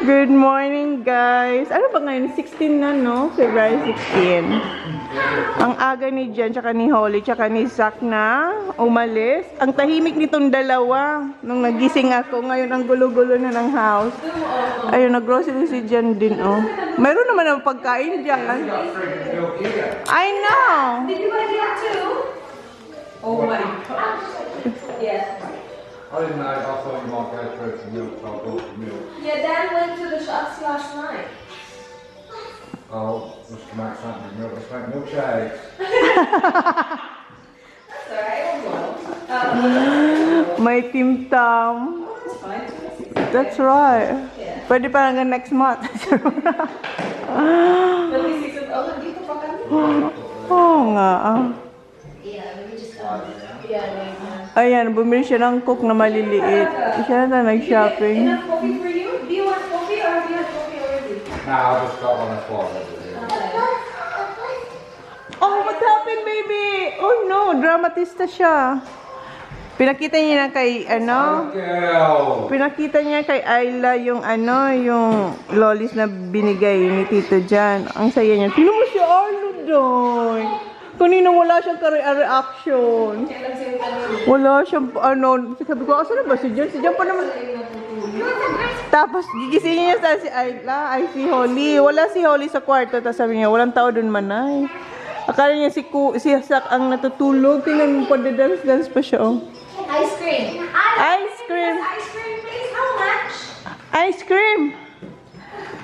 Good morning, guys. Ano ba ngayon? 16 na, no? February 16. Ang aga ni Jen, tsaka ni Holly, tsaka ni Zach na umalis. Ang tahimik nitong dalawa. Nung nagising ako, ngayon ang gulo-gulo na ng house. Ayun, nag-grocery si Jen din, oh. Mayroon naman ang pagkain dyan. I know. Did you buy that too? Oh my gosh. Yeah. I didn't know. I thought you might go through some milk, so I bought some milk. Yeah, Dad went to the shops last night. Oh, let's make something milk. Let's make milkshakes. That's alright, well. May Tim Tam. That's fine. That's right. Yeah. Pwede pa hanggang next month. 26 of dito pa kami. Oo nga. Yeah, let me just yeah, like Ayan, bumili siya ng cook na maliliit. Siya na nag-shopping. enough coffee for you? Do you want coffee or do you have coffee already? No, I just got one that's fine. Oh, what happened, baby? Oh no, dramatista siya. Pinakita niya na kay, Girl. pinakita niya kay Ayla yung yung lollies na binigay ni Tito dyan. Ang saya niya. Tingnan mo si Arlo doon. Kanina wala siyang reaction. Wala siyang, sabi ko, asan na ba si Jen? Si Jen pa naman. Tapos, gigisingin niya sa si Ayla, ay si Holly. Wala si Holly sa kwarto. Tapos sabi niya, walang tao doon manay. Akala niya si Sak ang natutulog. Tingnan mo, padadance-dance pa siya, oh. Ice cream. Ice cream. Ice cream, please. How much? Ice cream.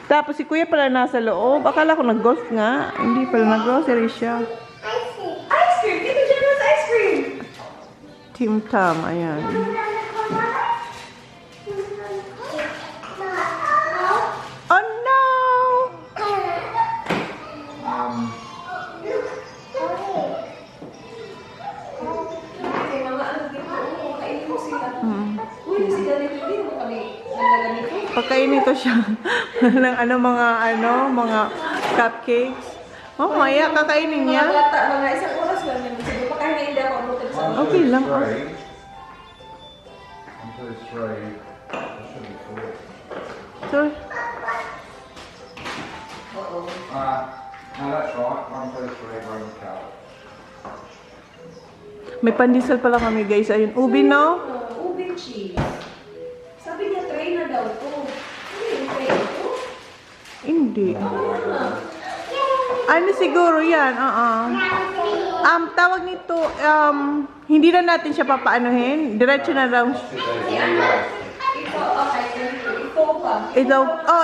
Tapos si Kuya pala nasa loob. Akala ko nag-golf nga. Hindi pala, nag-grocery siya. Ice cream. Get the generous ice cream. Tim Tam, ayan. Oh no! Okay, mga ano dito. Kainin mo sila. Uy, si ganito. Hindi mo kami nalaganito. Pagkainin ko siya ng mga cupcakes. Oh, maya, kakainin niya. Mga bata, mga isang oras lang yan. Sige, pakainin hindi ako abutin sa mga. Okay lang. Three. One, two, three. That should be four. So, No, that's right. One, two, three. Roll the cow. may pandesal pala kami, guys. Ayun, ubi, no? Ubi cheese. Sabi niya, tray na daw to. Ano yung tray ito? Hindi. Ah. Ano siguro yan? Tawag nito, hindi na natin siya papaanuhin. Diretso na lang. Ito, okay. Ito pa. Ito,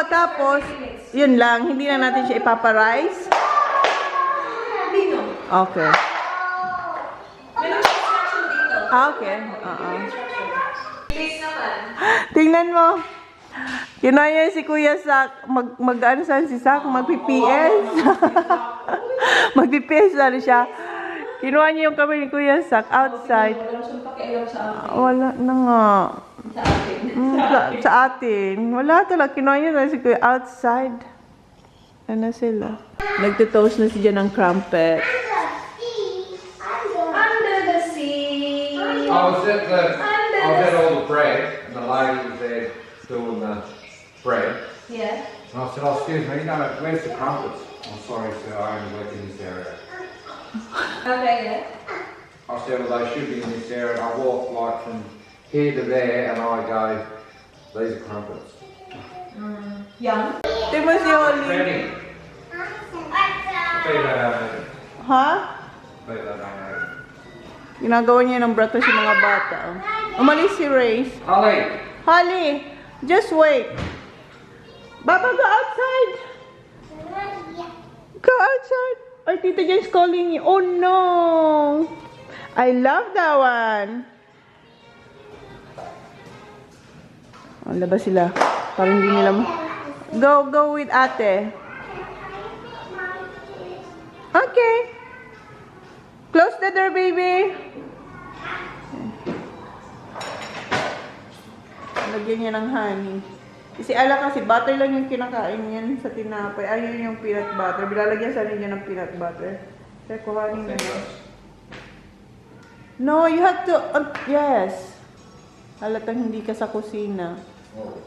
tapos, yun lang. Hindi na natin siya ipaparice. Dino. Okay. Meron siya instruction dito. Okay. Please naman. Tingnan mo. Kinaya si Kuya Sak, mag-ano saan si Sak? Mag-PPS. Mag-PPS na siya. Kinuha niya yung kamay ni Kuya Sak outside. Wala siyang pakialam sa akin. Wala na nga. Sa atin. Sa atin. Wala talaga. Kinuha niya na si Kuya outside. Ano sila? Nagtutoast na si Jan ng crumpet. Under the sea. I was at all the bread, and the lady was there doing the bread. Yeah. And I said, oh, excuse me, no, where's the crumpets? I'm sorry, sir, I only work in this area. Okay, yeah. I said, well, they should be in this area. And I walk like from here to there, and I go, these are crumpets. Young. Ito mo si Holly. Ready? Beat that out of it. Ha? Beat that out of it. Ginagawa niya ng brato sa mga bata. Umalis si Race. Holly! Holly, just wait. Baba, go outside. Go outside. Ay, Tita Jen's calling you. Oh, no. I love that one. Oh, labas sila. Parang hindi nila Go with ate. Okay. Close the door, baby. Lagyan niya ng honey. Kasi kasi butter lang yung kinakain niyan sa tinapay. Ayun yung peanut butter. Bilalagyan sa niya ng peanut butter. Kaya kuhanin na yan. No, you have to, yes. Halatang hindi ka sa kusina. Oh.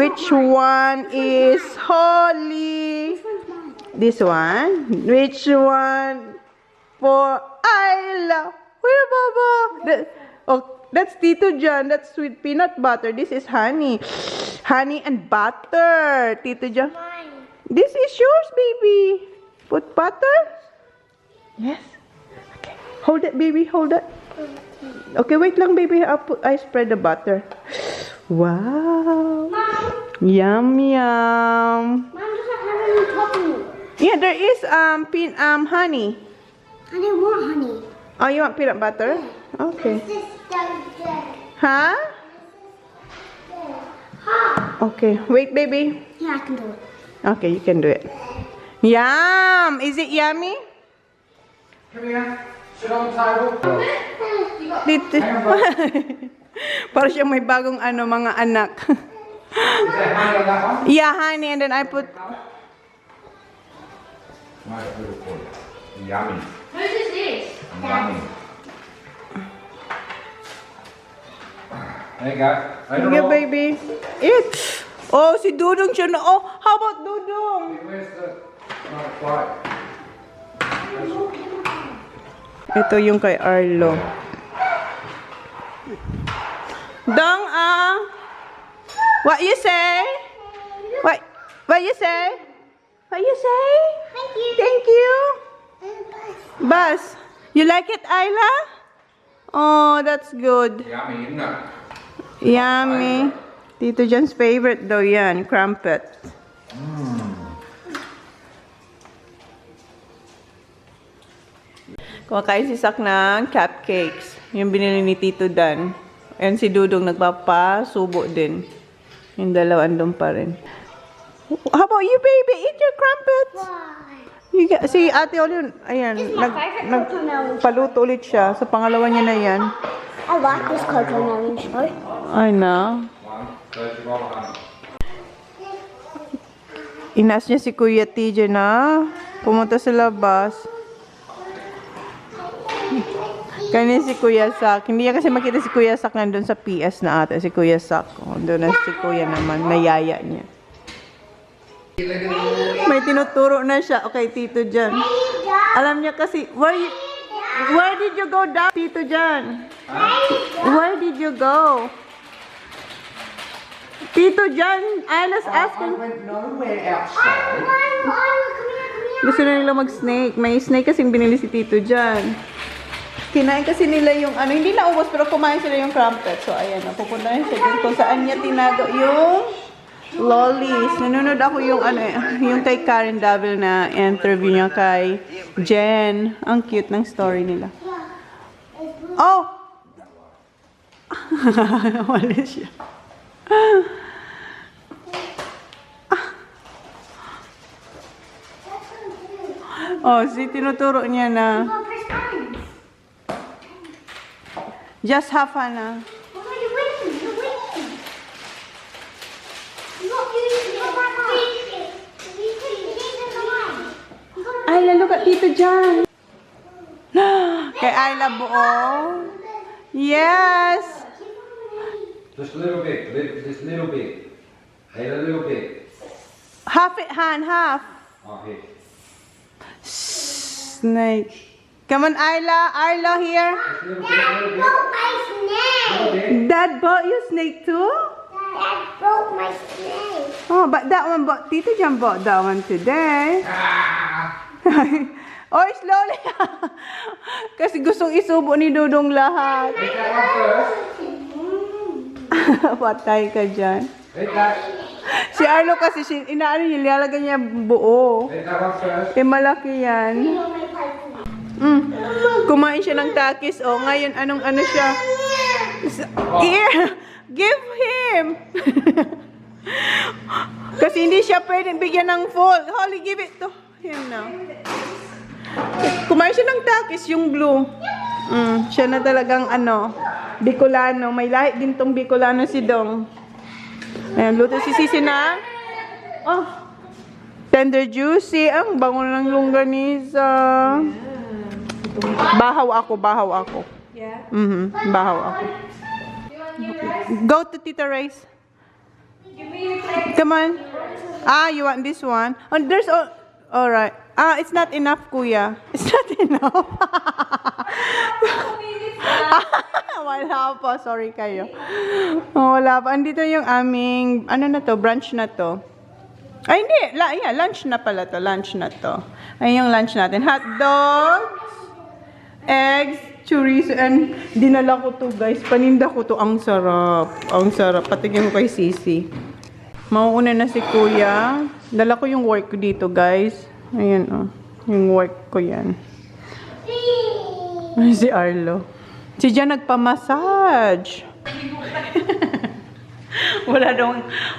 Which one is Holly? This one. Which one for Ayla? Where, Baba? That's Tito John. That's with peanut butter. This is honey. Honey and butter. Tito John. This is yours, baby. Put butter. Yes. Okay. Hold it, baby. Hold it. Okay, wait lang, baby. I spread the butter. Wow. Yum, yum. Mom doesn't have any topping. Yeah, there is honey. I don't want honey. Oh, you want peanut butter? Okay. This is good. Huh? Okay. Wait, baby. Yeah, I can do it. Okay, you can do it. Yum! Is it yummy? Come here. Sit on the table. Dito. Para siyang may bagong mga anak. Is there honey on that one? Yeah, honey, and then I put... Nice little boy. Yummy. Whose is this? Yummy. There you go. Later Yeah, on. baby. Eat. Oh, si Dudong siya na. Oh, how about Dudong? Where's the... Not quite. Ito yung kay Arlo. Dong, what you say? What you say? What you say? Thank you. Thank you. Bus. You like it, Ayla? Oh, that's good. Yummy, isn't it? Yummy. Tito John's favorite daw yan, crumpet. Kumakain si Sak ng cupcakes. Yung binili ni Tito Dan. And si Dudong nagpapasubo din. Yung dalawa andun pa rin. How about you, baby? Eat your crumpets. Si Ate Olin, ayan, nagpaluto ulit siya. Sa pangalawa niya na yan. I like this coconut short. I know. There's your bottle of honey. Inas niya si Kuya TJ na pumunta sa labas. Kanya si Kuya Sak. Hindi niya kasi makita si Kuya Sak nandun sa PS na ata. Si Kuya Sak. Doon na si Kuya naman. Nayaya niya. May tinuturo na siya. Okay, Tito Jan. Alam niya kasi, where did you go down, Tito Jan? Where did you go? Tito Jan, Ayla's asking. I went nowhere outside. Gusto na nila mag-snake. May snake kasing binili si Tito Jan. Kinain kasi nila yung hindi na ubos pero kumain sila yung crumpet. So ayan, pupunta na siya dun kung saan niya tinago yung lollies. Nanonood ako yung yung kay Karen Davil na interview niya kay Jen. Ang cute ng story nila. Oh! Wala siya. Oh, tinuturo niya na just have fun na. Ayla, look at Tito Jan. Kay Ayla buo. Yes. Just a little bit. Just a little bit. Hey, a little bit. Half it, Han, half. Oh, here. Snake. Come on, Ayla. Ayla here. Just a little bit. A little bit. Little bit. Dad bought you snake too? Dad broke my snake. Oh, but that one bought, Tito Jan bought that one today. Ah! Oh, slowly. Kasi gustong isubo ni Dudong lahat. Eat that one first. Patay ka dyan. Eat that. Si Arlo kasi, inaano niya, nilalagay niya buo. Eat that one first. Malaki yan. Kumain siya ng takis. Oh, ngayon, ano siya? Here, give him. Kasi hindi siya pwedeng bigyan ng full. Holly, give it to him now. Kumain siya ng takis, yung blue. Siya na talagang Bicolano. May lahi din tong Bicolano si Dong. Ayan, luto si Sisi na. Oh, tender juicy. Ang bango ng longganisa. Bahaw ako. Yeah. Bahaw ako. Go to Tita Ray's. Give me Come on. You want this one? Oh, there's all right. It's not enough, kuya. It's not enough. Wala pa. Sorry kayo. Wala pa. Andito yung aming, ano na to, brunch na to. Ay, hindi. Lunch na pala to. Lunch na to. Ayun yung lunch natin. Hot dogs, eggs, chorizo, and dinala ko to, guys. Paninda ko to. Ang sarap. Ang sarap. Patigyan ko kay Sisi. Mauuna na si kuya. Dala ko yung work ko dito, guys. Ayan, oh. Yung work ko yan. Ay, si Arlo. Si Jan nagpa-massage.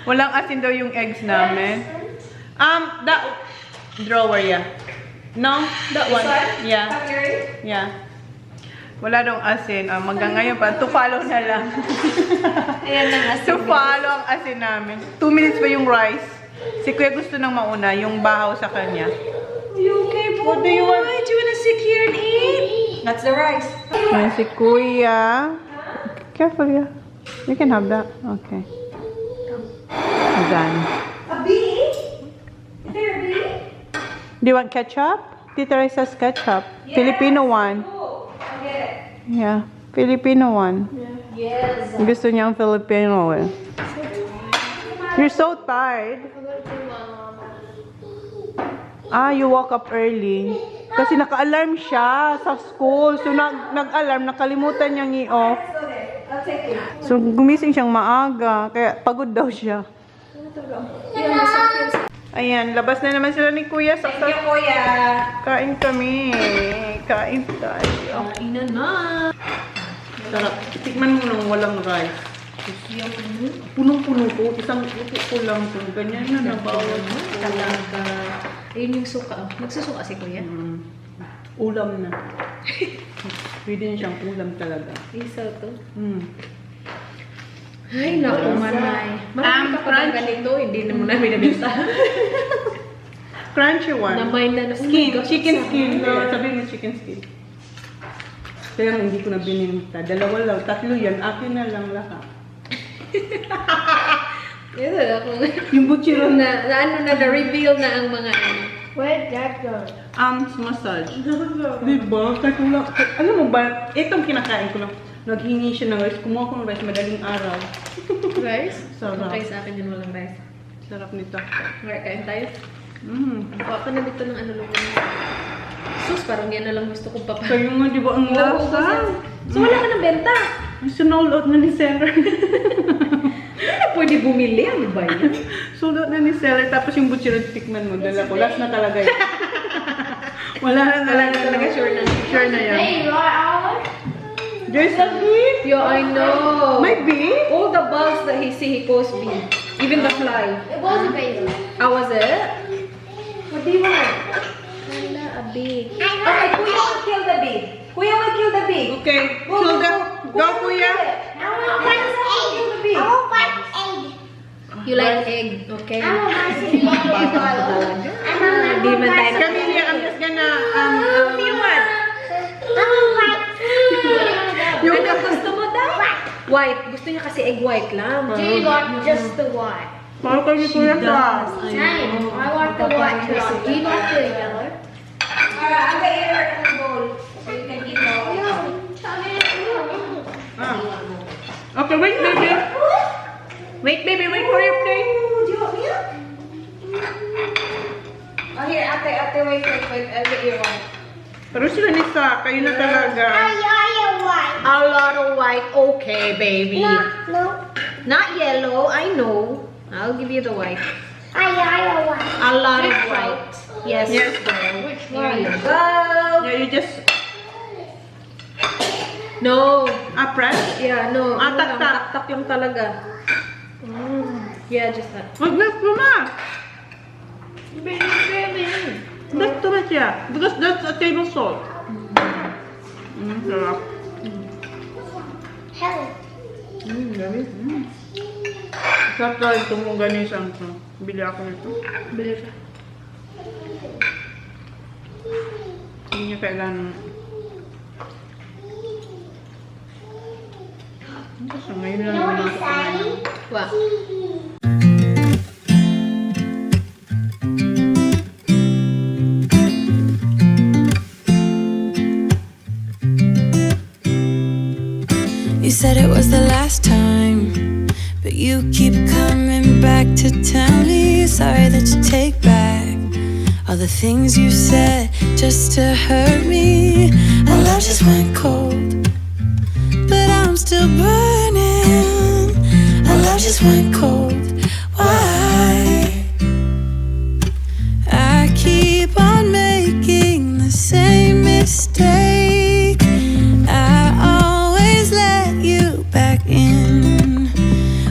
Walang asin daw yung eggs namin. That drawer, yeah. No, that one. Yeah. Yeah. Wala daw asin. Hanggang ngayon pa. To follow na lang. Ayan ang asin. To follow ang asin namin. 2 minutes pa yung rice. Si kuya gusto nang mauna, yung bahaw sa kanya. You okay, boy? What do you want? Do you want to sit here and eat? That's the rice. Ayan si kuya. Careful, yeah. You can have that. Okay. Done. A bee? Is there a bee? Do you want ketchup? Tita Ray says ketchup. Yeah. Filipino one. Oh, I'll get it. Yeah. Filipino one. Yes. Gusto niya ang Filipino eh. You're so tired. You woke up early. Kasi naka-alarm siya sa school. So, nag-alarm, nakalimutan niyang i-off. I'll take it. So, gumising siyang maaga. Kaya pagod daw siya. Ayan, labas na naman sila ni Kuya. Thank you, Kuya. Kain kami. Kain tayo. Kainan na. Sarap. Tikman mo nung walang rice. Punong-puno po. Isang upo ko lang po. Ganyan na nabawal mo. Talaga. Ayun yung suka. Nagsusuka si Kuya. Ulam na. Pwede na siyang ulam talaga. Isa to. Ay, Ay, naku, manay. Marami ka pa ng ganito. Hindi naman namin nabita. Crunchy one. Namay na. Skin. Chicken skin. Sabihin mo chicken skin. Kaya hindi ko na bininta. 2 lang. 3 yan. Akin na lang lahat. Ito ako. Yung butchero Na ano na, na-reveal na ang mga ano. Where'd that go? Massage. Diba? Kahit wala. Alam mo ba, itong kinakain ko lang. Naghingi siya ng rice. Kumuha ko ng rice madaling araw. Rice? Sarap. Okay, sa akin yun walang rice. Sarap nito. Okay, kain tayo. Kuha ka na dito ng ano lumen. Sus, parang yan na lang gusto kong papa. Kayo nga, di ba ang lasa? So wala ka ng benta. Sold out na ni Sarah. Hindi na pwede bumili. Ano ba yan? Sold out na ni Sarah. Tapos yung butchero tikman mo. Dala ko. Last na talaga yun. Wala na talaga. Sure na. Sure na yan. Hey, you want all? There's a bee. Yeah, I know. May bee? All the bugs that he calls bee. Even the fly. It was a baby. How was it? What do you want? A bee. Okay, Kuya will kill the bee. Kuya will kill the bee. Okay. So go, Kuya. I want one egg. I want one egg. You like egg, okay? I want one egg. Di man tayo. Camilla, I'm just gonna, What do you want? I want white. yung Ano gusto mo daw? White. Gusto niya kasi egg white lang. Do you want just the white? Parang kayo Kuya ka. Same. I want the white. Do you want the yellow? I'll get you a bowl so you can eat more. Okay, wait, baby. Wait, baby, wait for your plate. Do you want milk? Oh, here, ate, wait. I'll get you one. Pero sila ni Sa, kayo na talaga. white. A lot of white. Okay, baby. No. Not yellow, I know. I'll give you the white. I white. A lot of white. Yes. Yes. Which one? Here you go. Yeah, you just, No. press. Yeah, no. Tak-tak. Tak yung talaga. Yeah, just that. Mag-bless mo ma. That's too much, yeah. Because that's a table salt. Sarap. Hello. Dami. Sarap talaga itong organisang ko. Bili ako nito. Bili siya. Hindi niya kailangan. So, ngayon lang You know naman what ako kumain. he's saying? What? said it was the last time, but you keep coming back to tell me sorry that you take back all the things you said just to hurt me. Our love just went cold, but I'm still burning. Our love just went cold. Why? I keep on making the same mistake. I always let you back in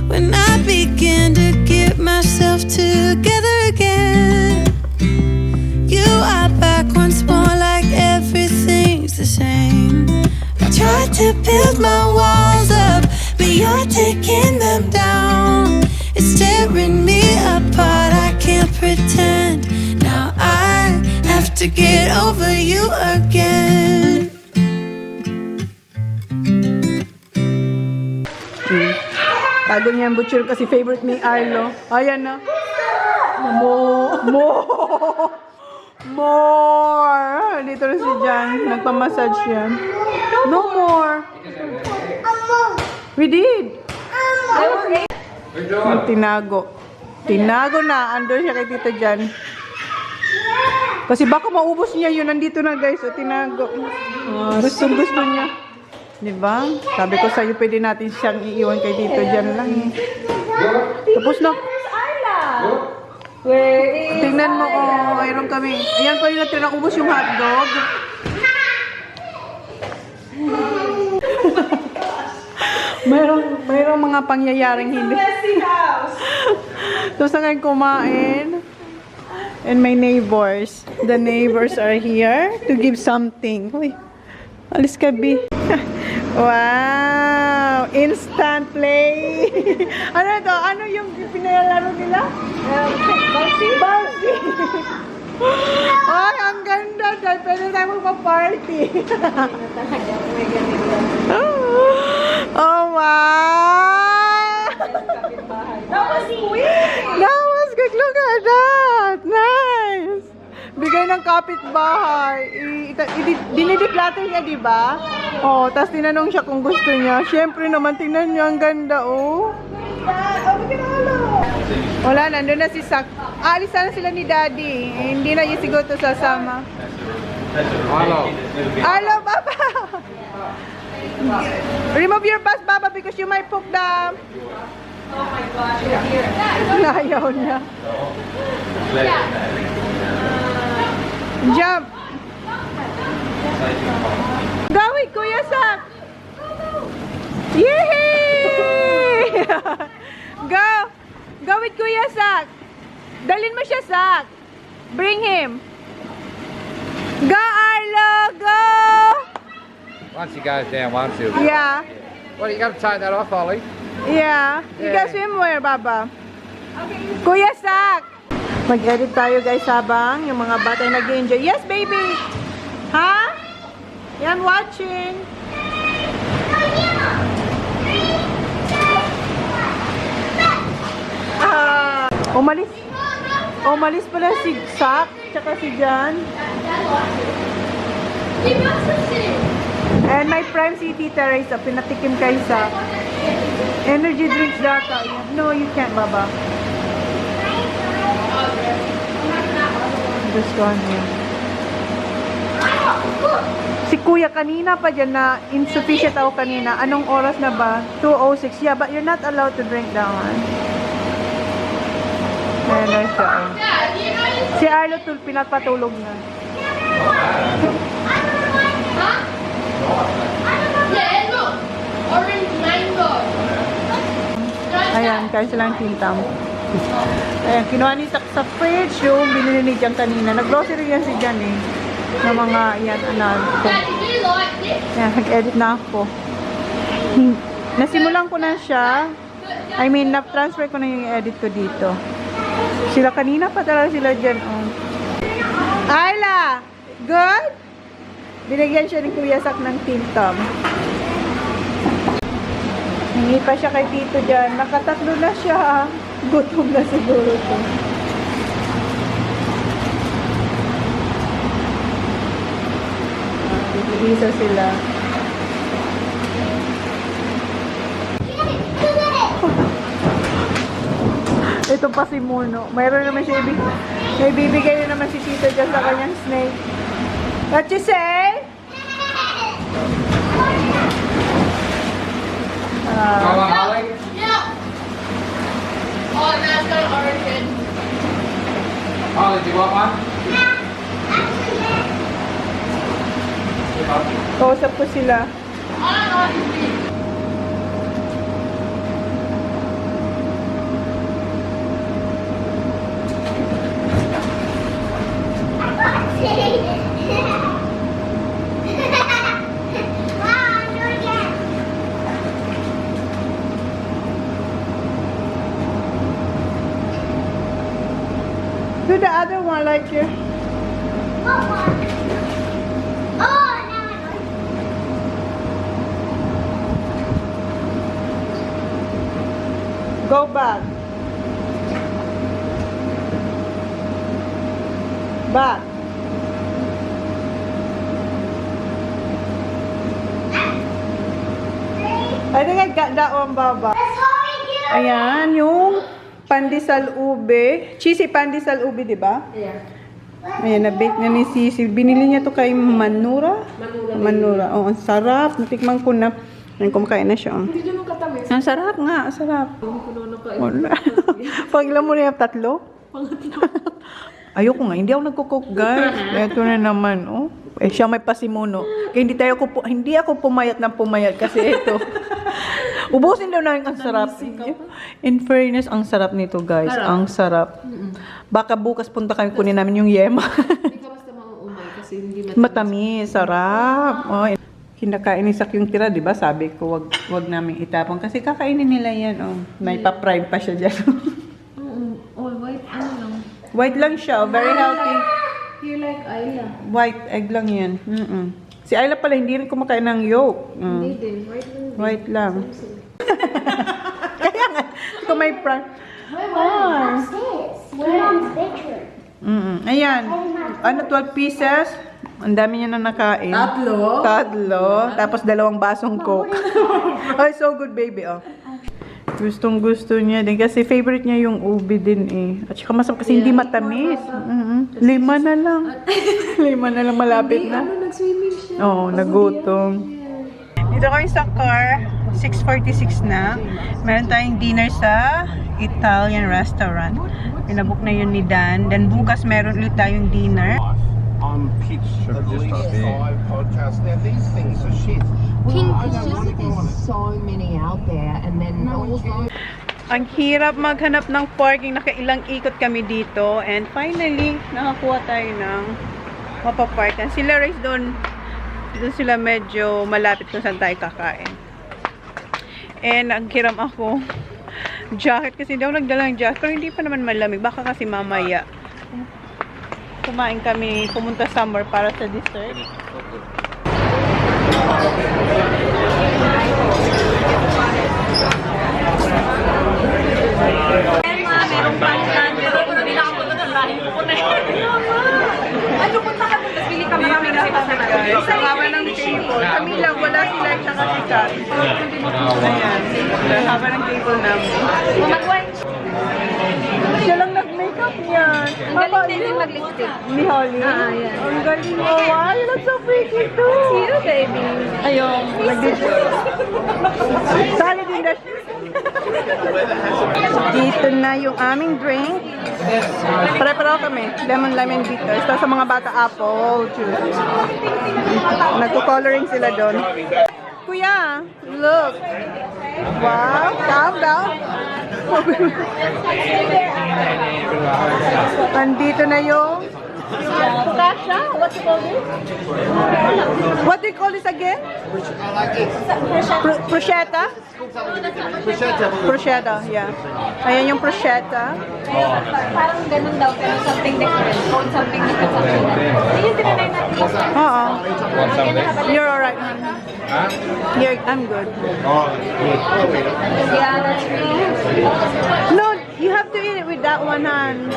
when I begin to get myself together again. You are back once more like everything's the same. I tried to build my walls up, but you're taking them down. It's tearing me apart, I can't pretend. Now I have to get over you again. Tago niya ang butcher kasi favorite ni Arlo. Ayan na. More. Dito na si Jan. Nagpamassage yan. No more. We did. Tinago. Tinago na. Andun siya kay Tito Jan. Kasi baka maubos niya yun. Nandito na guys. O tinago. Gusto niya. Diba? Sabi ko sa'yo, pwede natin siyang iiwan kay Tito Jan lang. Tapos na. Tingnan mo, mayroon kami. Ayan pa yung naubos yung hotdog. mayroong mga pangyayaring hindi. Tapos na ngayon kumain. And my neighbors. The neighbors are here to give something. Uy, alis ka, B. Wow! Instant play! Ano to? Ano yung pinalaro nila? Barbie! Ay, ang ganda! Dahil pwede tayo magpa-party! Oh, wow! That was sweet! That was good! Look at that! Nice! Bigay ng kapitbahay. Dinideclutter niya, di ba? Oh, tapos tinanong siya kung gusto niya. Siyempre naman, tingnan niyo, ang ganda, oh. Wala, nandun na si Sak. Aalis na sila ni Daddy. Hindi na yung siguro to sasama. Hello, Baba! Remove your bus, Baba, because you might poke the... Oh my gosh, you're here. Ayaw niya. Jump! Gawin, Kuya Sak! Yehey! Go! Gawin, Kuya Sak! Dalhin mo siya, Sak! Bring him! Go, Arlo! Go! Once he goes down, once he'll... Yeah. Well, you got to take that off, Ollie. Yeah. You can swimwear, Baba. Kuya Sak! Mag-edit tayo guys habang yung mga bata ay nag-enjoy. Yes, baby! Ha? Yan, watching. Umalis pala si Sak, tsaka si Jan. And my friend si Tita Reza, pinatikim kay Sak. Energy drinks data. No, you can't, Baba. Gusto niya. Si Kuya kanina pa dyan na insufficient ako kanina. Anong oras na ba? 2:06. Yeah, but you're not allowed to drink that one. Ayan na siya. Si Arlo pinagpatulog na. Ayan, kaya silang tintam. Ayan, kinuha ni Sak sa fridge yung binili ni Jan kanina. Nag-grocery yan si Jan eh. Ng mga, yan, Ayan, nag-edit na ako. Nasimulan ko na siya. I mean, na-transfer ko na yung edit ko dito. Sila kanina pa talaga sila dyan, oh. Ayla! Good? Binigyan siya ni Kuya Sak ng tintam. Hingi pa siya kay Tito dyan. Nakatatlo na siya. Gutom na siguro ito. Isa sila. Ito pa si Muno. Mayroon naman siya may bibigay na naman si Tito dyan sa kanyang snake. What you say? Come on, Holly. Oh, that's got an origin. Holly, do you want one? Kausap ko sila. Do the other one like you. Go back. Back. I think I got that one, Baba. Ayan, yung pandesal ube. Cheesy pandesal ube, di ba? Yeah. Ayan, na-bake na ni Sisi. Binili niya to kay Manura. Manura. Oo, ang sarap. Natikman ko na. Ayan, kumakain na siya. Hindi nyo nung katamis. Ang sarap nga, ang sarap. Puno na pa. Wala. Pag ilan mo na yung tatlo? Ayoko nga, hindi ako nagko-cook, guys. Ito na naman, oh. Eh, siya may pasimuno. Kaya hindi ako pumayat ng pumayat kasi ito. Ubusin daw namin ang sarap. In fairness, ang sarap nito, guys. Ang sarap. Baka bukas punta kami kunin namin yung yema. Hindi ka basta mauumay kasi hindi Matamis, sarap. Oh, kinakain ni Sak yung tira, di ba? Sabi ko, wag namin itapon. Kasi kakainin nila yan, oh. May pa-prime pa siya dyan. All white, ano lang. White lang siya, oh. Very healthy. You like Ayla? White egg lang yan. Si Ayla pala, hindi rin kumakain ng yolk. Hindi din, white lang. White lang. Kaya nga, kung may prime. Ayan. Ano, 12 pieces. Ang dami niya na nakain. Tatlo. Tapos 2 basong coke. Ay, so good, baby, oh. Gustong gusto niya din. Kasi favorite niya yung ubi din, eh. At saka masarap kasi hindi matamis. 5 na lang. 5 na lang, malapit na. Ano, nag-swimming siya. Oo, nagutom. Dito kami sa car. 6:46 na. Meron tayong dinner sa Italian restaurant. Pinabook na yun ni Dan. Then bukas meron ulit tayong dinner. On pitch of the least 5 podcasts. Now these things are shit. Well, I don't want to go on it. So many out there, and then also. Ang hirap maghanap ng parking. Nakailang ikot kami dito. And finally, nakakuha tayo ng mapaparkan. Sila Rice doon sila medyo malapit kung saan tayo kakain. And naghiram ako jacket kasi hindi ako nagdala ng jacket. Pero hindi pa naman malamig. Baka kasi mamaya. Kumain kami, pumunta somewhere para sa dessert. Merong pantan, pero kung hindi na ako magdalahin ko na ano, punta kami, tapos bili kami namin kasi pasarap. Sa haba ng table. Kami lang, wala sila tsaka si Kat. Ayan. Sa haba ng table namin. Mag-white. Siya lang nag-makeup niyan. Ang galing din yung mag-lipstick. Ni Holly? Yan. Ang galing mo. Wow, you look so pretty too. You, baby. Ayun. Solid in the... Dito na yung aming drink. Pare-pareho kami. Lemon dito. Ito sa mga bata, apple juice. Nagko-coloring sila doon. Kuya, look. Wow, calm down. Andito na yung focaccia. What you call this? What do you call this again? Bruschetta? Bruschetta, yeah. Ayan yung bruschetta. Parang ganun daw, pero something different. Something different, something different. Ayun, tinanay natin. Oo. You're alright, man. I'm good. Yeah, that's really. No, you have to eat it with that one hand.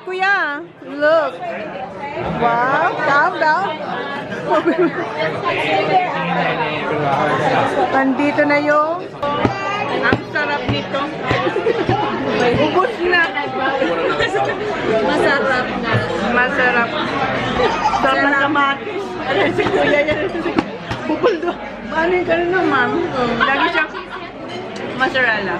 Kuya, look. Wow, calm down. Nandito na yung ang sarap nito. Ubus na. Masarap na. Masarap. Sarap na kamatis. Si Kuya yan. Pupuldo. Paano yung gano'n naman? Lagi siyang mozzarella.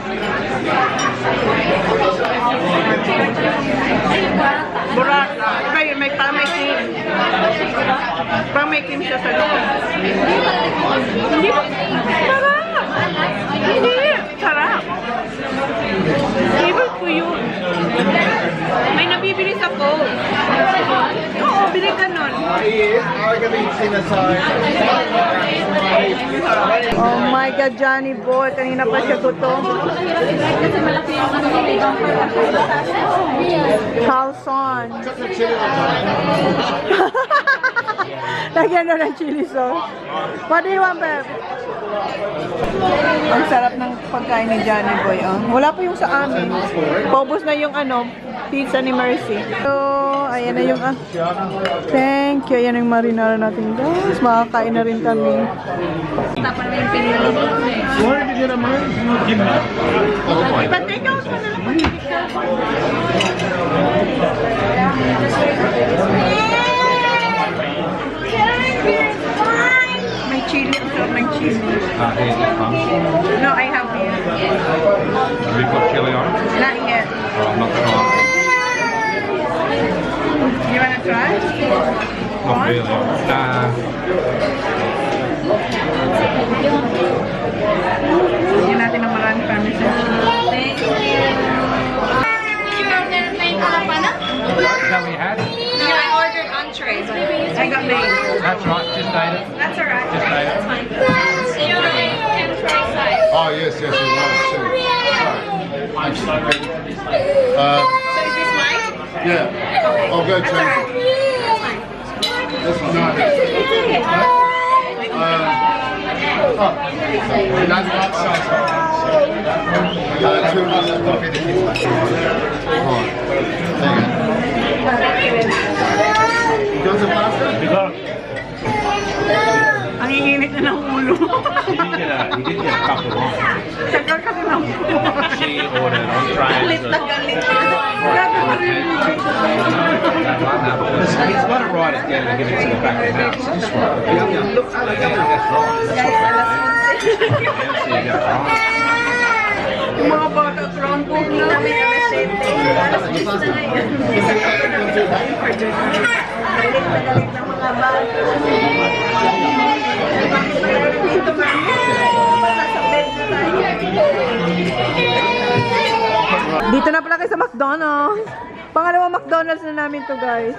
Burrata. Iba yun, may pamikim. Pamikim siya sa loob. Hindi ba? Sarap! Hindi! Sarap! Favorite ko yun. May nabibili sa Coke. Oo, bili ka nun. Oh my God, Johnny boy. Kanina pa siya gutom. Calzone. Lagyan na ng chili sauce. What do you want, babe? Ang sarap ng pagkain ni Johnny Boy. Oh. Wala pa yung sa amin. Paubos na yung pizza ni Mercy. So, ayan na yung thank you. Ayan yung marinara natin, guys. Makakain na rin kami. Tapos na yung pinili. Where did you get a man? Give me. But take out mo na lang. May chili. Ang sarap ng chili. Here's the punch. No, I have here. Have you got chili on it? Not yet. Oh, I'm not trying. You wanna try? Not really. Hindi natin ng marami parmesan. Thank you. You ordered main Filipino? Is that what you had? Yeah, I ordered entrees. I got main. That's right, just ate it. That's alright. Just ate it. Fine. So you ordered try size. Oh, yes, yes, it was. Thanks. So is this mine? Yeah. I'll go change it. This one. No. That's that size. Two of us coffee the kids. Right. There you go. You want some pasta? You got it. Ang iinit na ng ulo. You did get a couple of them. Tagal kasi ng ulo. She ordered entrees. Galit na galit. Grabe pa rin. He's got it right at getting to give it to the back of the house. That's right. Guys, alas 11. So you go, Yung mga bata from book na kami alas 7. Alas 10 na ngayon. Galit na galit ng mga bata. Dito kami. Basta sa bed na tayo. Dito na pala kayo sa McDonald's. Pangalawang McDonald's na namin to, guys.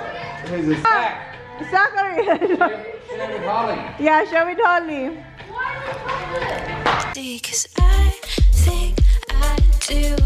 Zachary. Yeah, share with Holly. 'Cause I think I do.